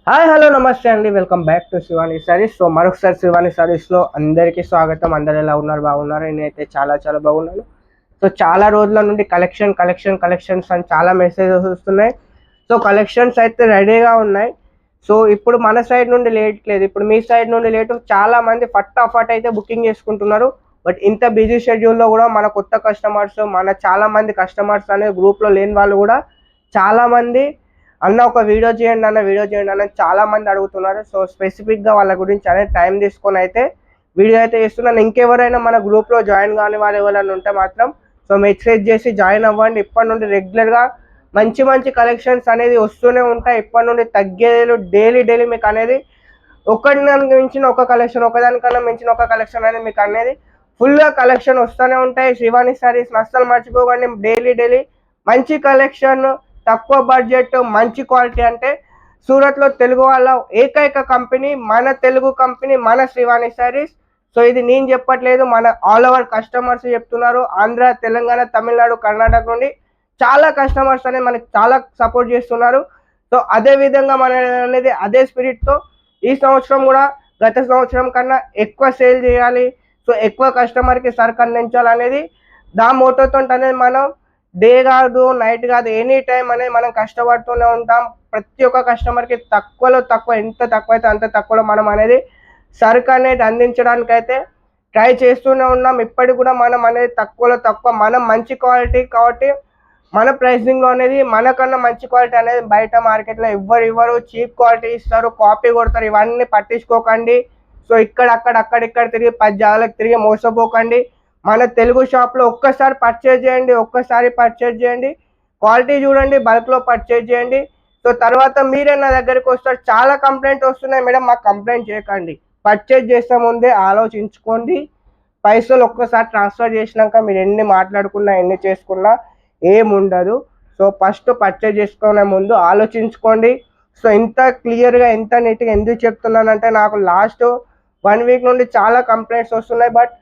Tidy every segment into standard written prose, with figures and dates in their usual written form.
Hi hello నమస్తే అండి, welcome back to Shivani saris. So మరొకసారి శివాని సారీస్లో అందరికీ స్వాగతం. అందరు ఎలా ఉన్నారు? బాగున్నారు? నేనైతే చాలా చాలా బాగున్నాను. సో చాలా రోజుల నుండి కలెక్షన్స్ అని చాలా మెసేజెస్ వస్తున్నాయి. సో కలెక్షన్స్ అయితే రెడీగా ఉన్నాయి. సో ఇప్పుడు మన సైడ్ నుండి లేట్ లేదు, ఇప్పుడు మీ సైడ్ నుండి లేటు. చాలా మంది ఫటాఫట్ అయితే బుకింగ్ చేసుకుంటున్నారు. బట్ ఇంత బిజీ షెడ్యూల్లో కూడా మన కొత్త కస్టమర్స్, మన చాలా మంది కస్టమర్స్ అనేది గ్రూప్లో లేని వాళ్ళు కూడా చాలా మంది అన్న ఒక వీడియో చేయండి అని చాలా మంది అడుగుతున్నారు. సో స్పెసిఫిక్గా వాళ్ళ గురించి అనేది టైం తీసుకొని అయితే వీడియో అయితే చేస్తున్నాను. ఇంకెవరైనా మన గ్రూప్లో జాయిన్ కాని వాళ్ళు ఎవరైనా ఉంటే మాత్రం సో మెసేజ్ చేసి జాయిన్ అవ్వండి. ఇప్పటి నుండి రెగ్యులర్గా మంచి మంచి కలెక్షన్స్ అనేది వస్తూనే ఉంటాయి. ఇప్పటి నుండి తగ్గేది డైలీ మీకు అనేది ఒకదానికి మించిన ఒక కలెక్షన్, ఒకదానికన్నా మించిన ఒక కలెక్షన్ అనేది మీకు అనేది ఫుల్గా కలెక్షన్ వస్తూనే ఉంటాయి. శివాని సారీస్ అస్సలు మర్చిపోకండి. డైలీ మంచి కలెక్షన్, తక్కువ బడ్జెట్, మంచి క్వాలిటీ. అంటే సూరత్లో తెలుగు వాళ్ళ ఏకైక కంపెనీ మన తెలుగు కంపెనీ, మన శివాని సారీస్. సో ఇది నేను చెప్పట్లేదు, మన ఆల్ ఓవర్ కస్టమర్స్ చెప్తున్నారు. ఆంధ్ర, తెలంగాణ, తమిళనాడు, కర్ణాటక నుండి చాలా కస్టమర్స్ అనేది మనకి చాలా సపోర్ట్ చేస్తున్నారు. సో అదే విధంగా మన అనేది అదే స్పిరిట్తో ఈ సంవత్సరం కూడా గత సంవత్సరం కన్నా ఎక్కువ సేల్ చేయాలి, సో ఎక్కువ కస్టమర్కి సరుకు అందించాలనేది దా మోటోతో అనేది మనం డే కాదు నైట్ కాదు ఎనీ టైం అనేది మనం కష్టపడుతూనే ఉంటాం. ప్రతి ఒక్క కస్టమర్కి తక్కువలో తక్కువ, ఎంత తక్కువ అయితే అంత తక్కువలో మనం అనేది సరుకు అనేది అందించడానికి అయితే ట్రై చేస్తూనే ఉన్నాం. ఇప్పటికి కూడా మనం అనేది తక్కువలో తక్కువ, మనం మంచి క్వాలిటీ కాబట్టి మన ప్రైసింగ్లో అనేది మనకన్నా మంచి క్వాలిటీ అనేది బయట మార్కెట్లో ఇవ్వరు. చీప్ క్వాలిటీ ఇస్తారు, కాపీ కొడతారు. ఇవన్నీ పట్టించుకోకండి. సో అక్కడిక్కడ తిరిగి 10 జాగాలకు తిరిగి మోసపోకండి. మన తెలుగు షాప్లో ఒక్కసారి పర్చేజ్ చేయండి, క్వాలిటీ చూడండి, బల్క్లో పర్చేజ్ చేయండి. సో తర్వాత మీరే నా దగ్గరికి వస్తారు. చాలా కంప్లైంట్ వస్తున్నాయి మేడం, మాకు కంప్లైంట్ చేయకండి. పర్చేజ్ చేసే ముందే ఆలోచించుకోండి. పైసలు ఒక్కసారి ట్రాన్స్ఫర్ చేసినాక మీరు ఎన్ని మాట్లాడుకున్నా ఎన్ని చేసుకున్నా ఏముండదు. సో ఫస్ట్ పర్చేజ్ చేసుకునే ముందు ఆలోచించుకోండి. సో ఇంత క్లియర్గా ఇంత నీట్గా ఎందుకు చెప్తున్నానంటే నాకు లాస్ట్ 1 వీక్ నుండి చాలా కంప్లైంట్స్ వస్తున్నాయి. బట్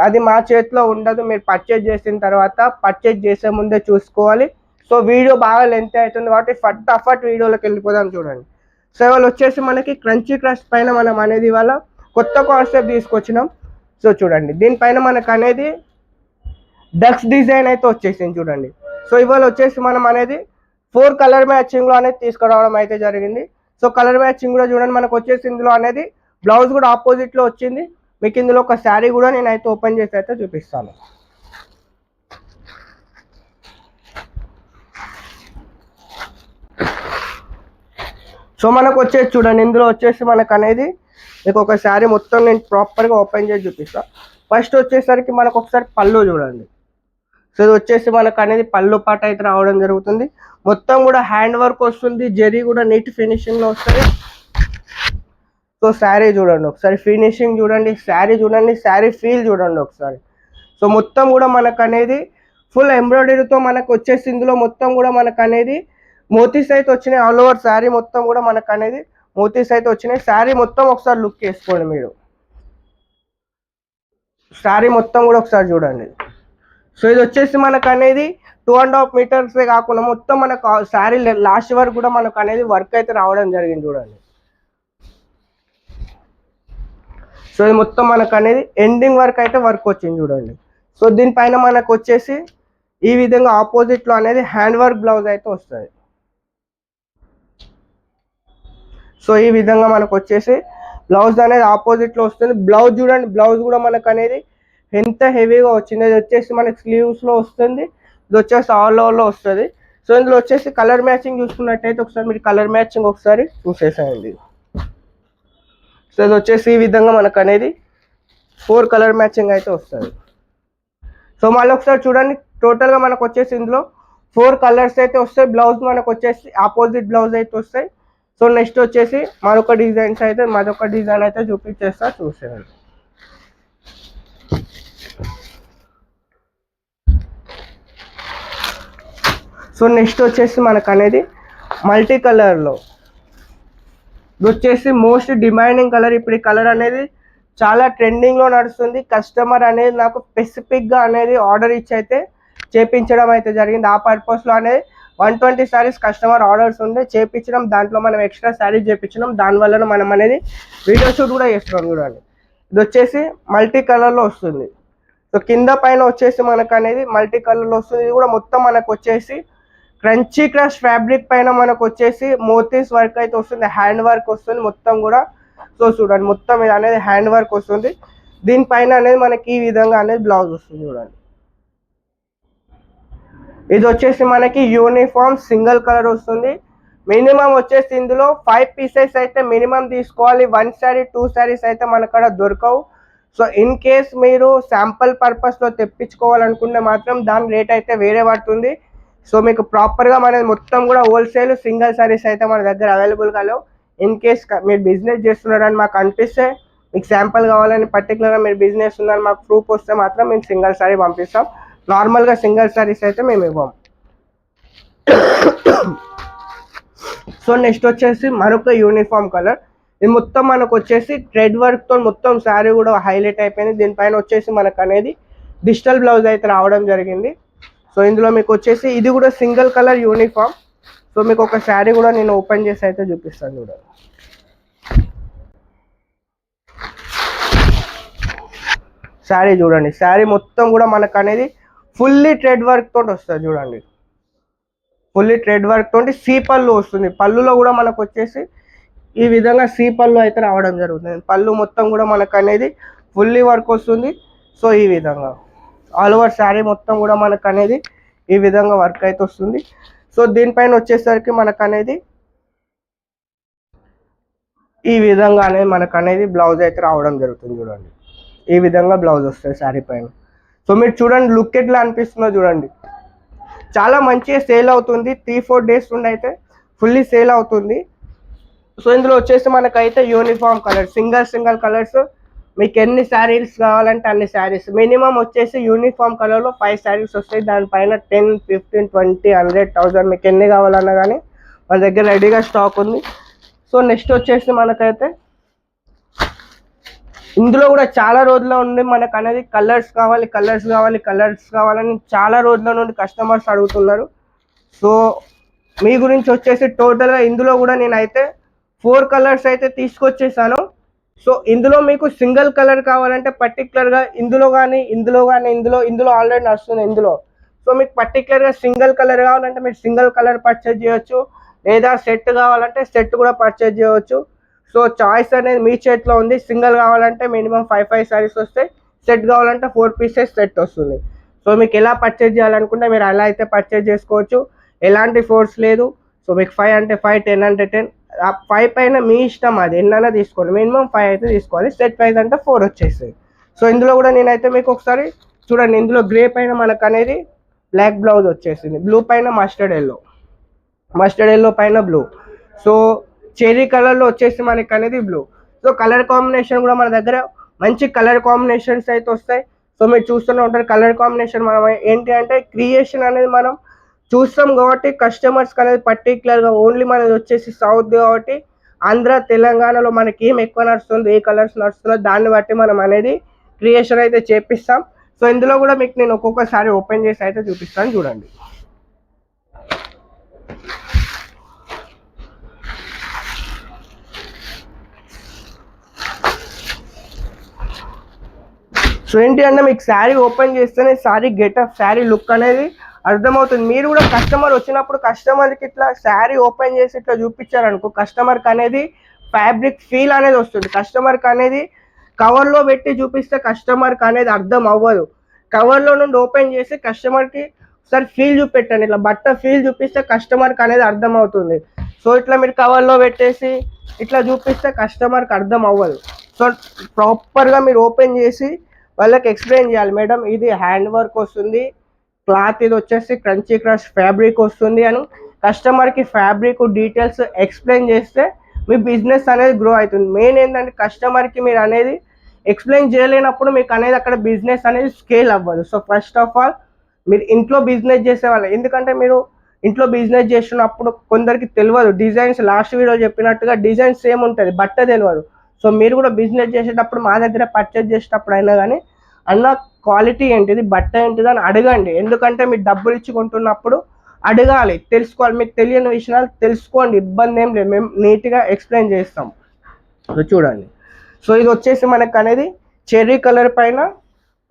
అది మా చేతిలో ఉండదు. మీరు పర్చేజ్ చేసిన తర్వాత పర్చేజ్ చేసే ముందే చూసుకోవాలి. సో వీడియో బాగా లెంత్ అవుతుంది కాబట్టి ఫటాఫట్ వీడియోలోకి వెళ్ళిపోదాం. చూడండి. సో ఇవాళ వచ్చేసి మనకి క్రంచీ క్రస్ట్ పైన మనం అనేది ఇవాళ కొత్త కాన్సెప్ట్ తీసుకొచ్చినాం. సో చూడండి, దీనిపైన మనకు అనేది డక్స్ డిజైన్ అయితే వచ్చేసింది చూడండి. సో ఇవాళ వచ్చేసి మనం అనేది 4 కలర్ మ్యాచింగ్లో అనేది తీసుకురావడం అయితే జరిగింది. సో కలర్ మ్యాచింగ్ కూడా చూడండి, మనకు వచ్చేసి ఇందులో అనేది బ్లౌజ్ కూడా ఆపోజిట్లో వచ్చింది. మీకు ఇందులో ఒక శారీ కూడా నేనైతే ఓపెన్ చేసి అయితే చూపిస్తాను. సో మనకు వచ్చేసి చూడండి, ఇందులో వచ్చేసి మనకు అనేది మీకు ఒక శారీ మొత్తం నేను ప్రాపర్గా ఓపెన్ చేసి చూపిస్తాను. ఫస్ట్ వచ్చేసరికి మనకు ఒకసారి పళ్ళు చూడండి. సో ఇది వచ్చేసి మనకు అనేది పళ్ళు పాట అయితే రావడం జరుగుతుంది. మొత్తం కూడా హ్యాండ్ వర్క్ వస్తుంది, జరీ కూడా నీట్ ఫినిషింగ్లో వస్తుంది. సో శారీ చూడండి ఒకసారి, ఫినిషింగ్ చూడండి, శారీ ఫీల్ చూడండి ఒకసారి. సో మొత్తం కూడా మనకు అనేది ఫుల్ ఎంబ్రాయిడరీతో మనకు వచ్చేసి ఇందులో మొత్తం కూడా మనకు అనేది మోతీస్ అయితే వచ్చినాయి. ఆల్ ఓవర్ శారీ మొత్తం కూడా మనకు అనేది మోతీస్ అయితే వచ్చినాయి. శారీ మొత్తం ఒకసారి లుక్ వేసుకోండి మీరు, శారీ మొత్తం కూడా ఒకసారి చూడండి. సో ఇది వచ్చేసి మనకు అనేది 2.5 మీటర్సే కాకుండా మొత్తం మనకు శారీ లాస్ట్ వరకు కూడా మనకు అనేది వర్క్ అయితే రావడం జరిగింది చూడండి. సో ఇది మొత్తం మనకు అనేది ఎండింగ్ వరకు అయితే వర్క్ వచ్చింది చూడండి. సో దీనిపైన మనకు వచ్చేసి ఈ విధంగా ఆపోజిట్లో అనేది హ్యాండ్ వర్క్ బ్లౌజ్ అయితే వస్తుంది. సో ఈ విధంగా మనకు వచ్చేసి బ్లౌజ్ అనేది ఆపోజిట్లో వస్తుంది. బ్లౌజ్ చూడండి, బ్లౌజ్ కూడా మనకు అనేది ఎంత హెవీగా వచ్చింది. ఇది వచ్చేసి మనకి స్లీవ్స్లో వస్తుంది, ఇది వచ్చేసి ఆల్ ఓవర్లో వస్తుంది. సో ఇందులో వచ్చేసి కలర్ మ్యాచింగ్ చూసుకున్నట్టయితే ఒకసారి మీరు కలర్ మ్యాచింగ్ ఒకసారి చూసేసేయండి. సో ఇది వచ్చేసి ఈ విధంగా మనకు అనేది 4 కలర్ మ్యాచింగ్ అయితే వస్తుంది. సో మళ్ళీ ఒకసారి చూడండి, టోటల్గా మనకు వచ్చేసి ఇందులో 4 కలర్స్ అయితే వస్తాయి. బ్లౌజ్ మనకు వచ్చేసి ఆపోజిట్ బ్లౌజ్ అయితే వస్తాయి. సో నెక్స్ట్ వచ్చేసి మరొక డిజైన్ అయితే చూపించేస్తా, చూసేయండి. సో నెక్స్ట్ వచ్చేసి మనకు అనేది మల్టీ కలర్లో, ఇది వచ్చేసి మోస్ట్ డిమాండింగ్ కలర్. ఇప్పుడు ఈ కలర్ అనేది చాలా ట్రెండింగ్లో నడుస్తుంది. కస్టమర్ అనేది నాకు స్పెసిఫిక్గా అనేది ఆర్డర్ ఇచ్చి అయితే చేపించడం అయితే జరిగింది. ఆ పర్పస్లో అనేది 120 శారీస్ కస్టమర్ ఆర్డర్స్ ఉండే చేపించడం, దాంట్లో మనం ఎక్స్ట్రా శారీస్ చేపించడం, దానివల్ల మనం అనేది వీడియో షూట్ కూడా చేస్తున్నాం చూడండి. ఇది వచ్చేసి మల్టీ కలర్లో వస్తుంది. సో కింద పైన వచ్చేసి మనకు అనేది మల్టీ కలర్లో వస్తుంది. ఇది కూడా మొత్తం మనకు వచ్చేసి క్రంచీ క్రష్ ఫ్యాబ్రిక్ పైన మనకు వచ్చేసి మోతీస్ వర్క్ అయితే వస్తుంది, హ్యాండ్ వర్క్ వస్తుంది మొత్తం కూడా. సో చూడండి మొత్తం ఇది అనేది హ్యాండ్ వర్క్ వస్తుంది. దీనిపైన అనేది మనకి ఈ విధంగా అనేది బ్లౌజ్ వస్తుంది చూడండి. ఇది వచ్చేసి మనకి యూనిఫామ్ సింగిల్ కలర్ వస్తుంది. మినిమం వచ్చేసి ఇందులో 5 పీసెస్ అయితే మినిమం తీసుకోవాలి. 1 శారీ 2 శారీస్ అయితే మనకడ దొరకవు. సో ఇన్ కేస్ మీరు శాంపుల్ పర్పస్లో తెప్పించుకోవాలనుకుంటే మాత్రం దాని రేట్ అయితే వేరే పడుతుంది. సో మీకు ప్రాపర్గా మనది మొత్తం కూడా హోల్సేల్ సింగిల్ శారీస్ అయితే మన దగ్గర అవైలబుల్గా లేవు. ఇన్ కేస్ మీరు బిజినెస్ చేస్తున్నారని మాకు అనిపిస్తే, మీకు శాంపుల్ కావాలని పర్టికులర్గా మీరు బిజినెస్ ఉందని మాకు ప్రూఫ్ వస్తే మాత్రం మేము సింగిల్ శారీ పంపిస్తాం. నార్మల్గా సింగిల్ శారీస్ అయితే మేము ఇవ్వం. సో నెక్స్ట్ వచ్చేసి మరొక యూనిఫామ్ కలర్. ఇది మొత్తం మనకు వచ్చేసి థ్రెడ్ వర్క్తో మొత్తం శారీ కూడా హైలైట్ అయిపోయింది. దీనిపైన వచ్చేసి మనకు అనేది డిజిటల్ బ్లౌజ్ అయితే రావడం జరిగింది. సో ఇందులో మీకు వచ్చేసి ఇది కూడా సింగిల్ కలర్ యూనిఫామ్. సో మీకు ఒక శారీ కూడా నేను ఓపెన్ చేసి అయితే చూపిస్తాను చూడండి. శారీ చూడండి, శారీ మొత్తం కూడా మనకు అనేది ఫుల్లీ థ్రెడ్ వర్క్ తోటి వస్తుంది చూడండి. ఫుల్లీ థ్రెడ్ వర్క్ తోటి సీ పళ్ళు వస్తుంది. పళ్ళులో కూడా మనకు వచ్చేసి ఈ విధంగా సీ పళ్ళు అయితే రావడం జరుగుతుంది. పళ్ళు మొత్తం కూడా మనకు అనేది ఫుల్లీ వర్క్ వస్తుంది. సో ఈ విధంగా ఆల్ ఓవర్ శారీ మొత్తం కూడా మనకు అనేది ఈ విధంగా వర్క్ అయితే వస్తుంది. సో దీనిపైన వచ్చేసరికి మనకు అనేది ఈ విధంగా అనేది మనకు అనేది బ్లౌజ్ అయితే రావడం జరుగుతుంది చూడండి. ఈ విధంగా బ్లౌజ్ వస్తుంది శారీ పైన. సో మీరు చూడండి లుక్ ఎట్లా అనిపిస్తుందో చూడండి. చాలా మంచిగా సేల్ అవుతుంది. 3-4 డేస్ నుండి అయితే ఫుల్లీ సేల్ అవుతుంది. సో ఇందులో వచ్చేసి మనకైతే యూనిఫామ్ కలర్ సింగిల్ కలర్స్, మీకు ఎన్ని శారీస్ కావాలంటే అన్ని శారీస్. మినిమం వచ్చేసి యూనిఫామ్ కలర్లో 5 శారీస్ వస్తాయి. దానిపైన 10, 15, 20, 100, 1000 మీకు ఎన్ని కావాలన్నా కానీ మన దగ్గర రెడీగా స్టాక్ ఉంది. సో నెక్స్ట్ వచ్చేసి మనకైతే ఇందులో కూడా చాలా రోజుల నుండి మనకు అనేది కలర్స్ కావాలని చాలా రోజుల నుండి కస్టమర్స్ అడుగుతున్నారు. సో మీ గురించి వచ్చేసి టోటల్గా ఇందులో కూడా నేనైతే 4 కలర్స్ అయితే తీసుకొచ్చేసాను. సో ఇందులో మీకు సింగిల్ కలర్ కావాలంటే పర్టికులర్గా ఇందులో ఆల్రెడీ నడుస్తుంది ఇందులో. సో మీకు పర్టికులర్గా సింగిల్ కలర్ కావాలంటే మీరు సింగిల్ కలర్ పర్చేజ్ చేయొచ్చు, లేదా సెట్ కావాలంటే సెట్ కూడా పర్చేజ్ చేయవచ్చు. సో చాయిస్ అనేది మీ చేతిలో ఉంది. సింగిల్ కావాలంటే మినిమం 5 శారీస్ వస్తాయి, సెట్ కావాలంటే 4 పీసెస్ సెట్ వస్తుంది. సో మీకు ఎలా పర్చేజ్ చేయాలనుకుంటే మీరు అలా అయితే పర్చేజ్ చేసుకోవచ్చు, ఎలాంటి ఫోర్స్ లేదు. సో మీకు 5 అంటే 5, 10 అంటే 10, 5 పైన మీ ఇష్టం, అది ఎన్నైనా తీసుకోండి. మినిమం 5 అయితే తీసుకోవాలి. సెట్ ప్రైస్ అంటే 4 వచ్చేస్తాయి. సో ఇందులో కూడా నేనైతే మీకు ఒకసారి చూడండి, ఇందులో గ్రే పైన మనకు అనేది బ్లాక్ బ్లౌజ్ వచ్చేసింది, బ్లూ పైన మస్టర్డ్ ఎల్లో పైన బ్లూ, సో చెర్రీ కలర్లో వచ్చేసి మనకి అనేది బ్లూ. సో కలర్ కాంబినేషన్ కూడా మన దగ్గర మంచి కలర్ కాంబినేషన్స్ అయితే వస్తాయి. సో మీరు చూస్తూనే ఉంటారు కలర్ కాంబినేషన్. మనం ఏంటి అంటే క్రియేషన్ అనేది మనం చూస్తాం కాబట్టి కస్టమర్స్కి అనేది పర్టికులర్గా ఓన్లీ మనది వచ్చేసి సౌత్ కాబట్టి ఆంధ్ర తెలంగాణలో మనకి ఏం ఎక్కువ నడుస్తుంది, ఏ కలర్స్ నడుస్తుందో దాన్ని బట్టి మనం అనేది క్రియేషన్ అయితే చేపిస్తాం. సో ఇందులో కూడా మీకు నేను ఒక్కొక్కసారి ఓపెన్ చేసి అయితే చూపిస్తాను చూడండి. సో ఏంటి అంటే మీకు శారీ ఓపెన్ చేస్తేనే శారీ గెటప్, శారీ లుక్ అనేది అర్థమవుతుంది. మీరు కూడా కస్టమర్ వచ్చినప్పుడు కస్టమర్కి ఇట్లా శారీ ఓపెన్ చేసి ఇట్లా చూపించారనుకో, కస్టమర్కి అనేది ఫ్యాబ్రిక్ ఫీల్ అనేది వస్తుంది. కస్టమర్కి అనేది కవర్లో పెట్టి చూపిస్తే కస్టమర్కి అనేది అర్థం అవ్వదు. కవర్లో నుండి ఓపెన్ చేసి కస్టమర్కి ఒకసారి ఫీల్ చూపెట్టండి, ఇట్లా బట్ట ఫీల్ చూపిస్తే కస్టమర్కి అనేది అర్థం అవుతుంది. సో ఇట్లా మీరు కవర్లో పెట్టేసి ఇట్లా చూపిస్తే కస్టమర్కి అర్థం అవ్వదు. సో ప్రాపర్గా మీరు ఓపెన్ చేసి వాళ్ళకి ఎక్స్ప్లెయిన్ చేయాలి, మేడం ఇది హ్యాండ్ వర్క్ వస్తుంది, క్లాత్ ఇది వచ్చేసి క్రంచీ క్రష్ ఫ్యాబ్రిక్ వస్తుంది అని కస్టమర్కి ఫ్యాబ్రిక్ డీటెయిల్స్ ఎక్స్ప్లెయిన్ చేస్తే మీ బిజినెస్ అనేది గ్రో అవుతుంది. మెయిన్ ఏంటంటే కస్టమర్కి మీరు అనేది ఎక్స్ప్లెయిన్ చేయలేనప్పుడు మీకు అనేది అక్కడ బిజినెస్ అనేది స్కేల్ అవ్వదు. సో ఫస్ట్ ఆఫ్ ఆల్ మీరు ఇంట్లో బిజినెస్ చేసేవాళ్ళు, ఎందుకంటే మీరు ఇంట్లో బిజినెస్ చేస్తున్నప్పుడు కొందరికి తెలియదు డిజైన్స్, లాస్ట్ వీడియో చెప్పినట్టుగా డిజైన్స్ సేమ్ ఉంటుంది, బట్ట తెలియదు. సో మీరు కూడా బిజినెస్ చేసేటప్పుడు మా దగ్గర పర్చేజ్ చేసేటప్పుడు అయినా కానీ అన్న క్వాలిటీ ఏంటిది, బట్ట ఏంటిది అని అడగండి. ఎందుకంటే మీరు డబ్బులు ఇచ్చి కొంటున్నప్పుడు అడగాలి, తెలుసుకోవాలి. మీకు తెలియని విషయాలు తెలుసుకోండి, ఇబ్బంది ఏం లేదు, మేము నీట్గా ఎక్స్ప్లెయిన్ చేస్తాం. సో చూడండి, సో ఇది వచ్చేసి మనకు అనేది చెర్రీ కలర్ పైన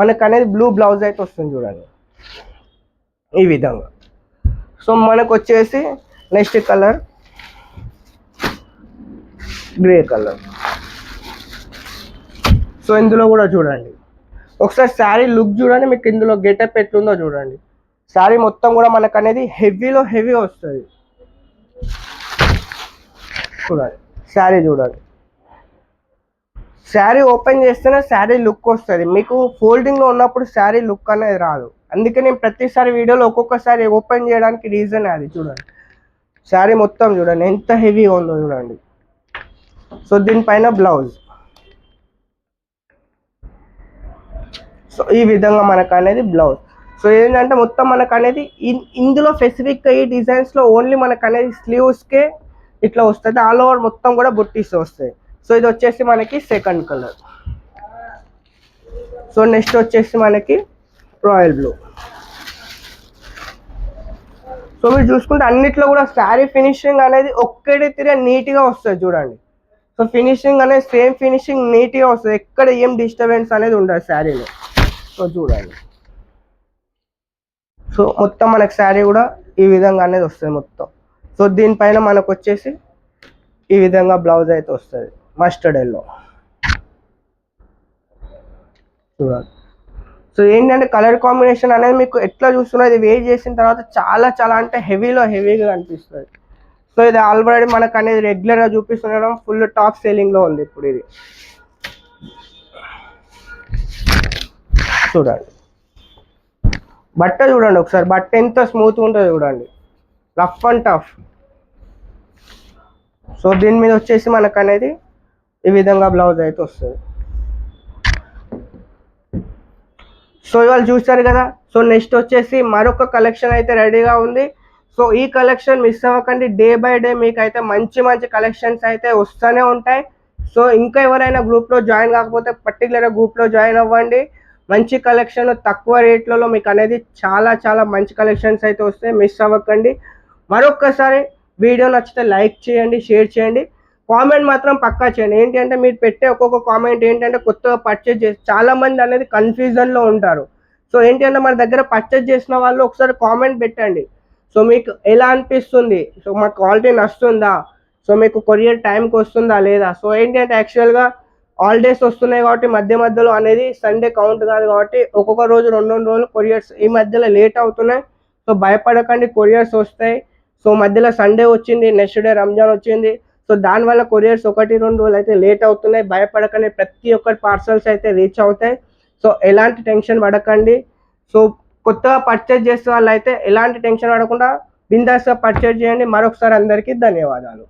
మనకు అనేది బ్లూ బ్లౌజ్ అయితే వస్తుంది చూడండి ఈ విధంగా. సో మనకు వచ్చేసి next colour grey colour. So ఇందులో కూడా చూడండి, ఒకసారి శారీ లుక్ చూడండి, మీకు ఇందులో గెటప్ ఎట్లుందో చూడండి. శారీ మొత్తం కూడా మనకు అనేది హెవీలో హెవీ వస్తుంది చూడండి. శారీ చూడండి, శారీ ఓపెన్ చేస్తేనే శారీ లుక్ వస్తుంది, మీకు ఫోల్డింగ్లో ఉన్నప్పుడు శారీ లుక్ అనేది రాదు. అందుకే నేను ప్రతిసారి వీడియోలో ఒక్కొక్కసారి ఓపెన్ చేయడానికి రీజన్ అది. చూడండి శారీ మొత్తం చూడండి ఎంత హెవీగా ఉందో చూడండి. సో దీనిపైన బ్లౌజ్. సో ఈ విధంగా మనకు అనేది బ్లౌజ్. సో ఏంటంటే మొత్తం మనకు అనేది ఇందులో స్పెసిఫిక్గా ఈ డిజైన్స్లో ఓన్లీ మనకు అనేది స్లీవ్స్కే ఇట్లా వస్తుంది, ఆల్ ఓవర్ మొత్తం కూడా బుట్టీస్ వస్తాయి. సో ఇది వచ్చేసి మనకి సెకండ్ కలర్. సో నెక్స్ట్ వచ్చేసి మనకి రాయల్ బ్లూ. సో మీరు చూసుకుంటే అన్నిట్లో కూడా శారీ ఫినిషింగ్ అనేది ఒక్కడే తిరిగి నీట్గా వస్తుంది చూడండి. సో ఫినిషింగ్ అనేది సేమ్ ఫినిషింగ్ నీట్గా వస్తుంది, ఎక్కడ ఏం డిస్టర్బెన్స్ అనేది ఉండదు శారీలో. సో చూడండి, సో మొత్తం మనకు శారీ కూడా ఈ విధంగా అనేది వస్తుంది మొత్తం. సో దీనిపైన మనకు వచ్చేసి ఈ విధంగా బ్లౌజ్ అయితే వస్తుంది మస్టర్డ్ ఎల్లో చూడండి. సో ఏంటంటే కలర్ కాంబినేషన్ అనేది మీకు ఎట్లా చూస్తున్నది వేర్ చేసిన తర్వాత చాలా చాలా అంటే హెవీలో హెవీగా కనిపిస్తుంది. సో ఇది ఆల్రెడీ మనకు అనేది రెగ్యులర్గా చూపిస్తుండడం ఫుల్ టాప్ సెల్లింగ్లో ఉంది ఇప్పుడు ఇది చూడండి. బట్ట చూడండి ఒకసారి, బట్ట ఎంత స్మూత్గా ఉంటుందో చూడండి, రఫ్ అండ్ టఫ్. సో దీని మీద వచ్చేసి మనకు అనేది ఈ విధంగా బ్లౌజ్ అయితే వస్తుంది. సో ఇవాళ చూస్తారు కదా. సో నెక్స్ట్ వచ్చేసి మరొక కలెక్షన్ అయితే రెడీగా ఉంది. సో ఈ కలెక్షన్ మిస్ అవ్వకండి, డే బై డే మీకు అయితే మంచి మంచి కలెక్షన్స్ అయితే వస్తూనే ఉంటాయి. సో ఇంకా ఎవరైనా గ్రూప్లో జాయిన్ కాకపోతే పర్టికులర్గా గ్రూప్లో జాయిన్ అవ్వండి. మంచి కలెక్షన్ తక్కువ రేట్లలో మీకు అనేది చాలా చాలా మంచి కలెక్షన్స్ అయితే వస్తాయి, మిస్ అవ్వకండి. మరొక్కసారి వీడియో నచ్చితే లైక్ చేయండి, షేర్ చేయండి, కామెంట్ మాత్రం పక్కా చేయండి. ఏంటంటే మీరు పెట్టే ఒక్కొక్క కామెంట్ ఏంటంటే కొత్తగా పర్చేజ్ చేసి చాలామంది అనేది కన్ఫ్యూజన్లో ఉంటారు. సో ఏంటంటే మన దగ్గర పర్చేజ్ చేసిన వాళ్ళు ఒకసారి కామెంట్ పెట్టండి. సో మీకు ఎలా అనిపిస్తుంది, సో మా క్వాలిటీ నచ్చుతుందా, సో మీకు కొరియర్ టైంకి వస్తుందా లేదా. సో ఏంటంటే యాక్చువల్గా హాలిడేస్ వస్తున్నాయి కాబట్టి మధ్య మధ్యలో అనేది సండే కౌంట్ కాదు కాబట్టి ఒక్కొక్క రోజు 2 రోజులు కొరియర్స్ ఈ మధ్యలో లేట్ అవుతున్నాయి. సో భయపడకండి, కొరియర్స్ వస్తాయి. సో మధ్యలో సండే వచ్చింది, నెక్స్ట్ డే రంజాన్ వచ్చింది. సో దానివల్ల కొరియర్స్ 1-2 రోజులు అయితే లేట్ అవుతున్నాయి. భయపడకండి, ప్రతి ఒక్కరి పార్సల్స్ అయితే రీచ్ అవుతాయి. సో ఎలాంటి టెన్షన్ పడకండి. సో కొత్తగా పర్చేజ్ చేసే వాళ్ళు అయితే ఎలాంటి టెన్షన్ పడకుండా బిందాస్గా పర్చేజ్ చేయండి. మరొకసారి అందరికీ ధన్యవాదాలు.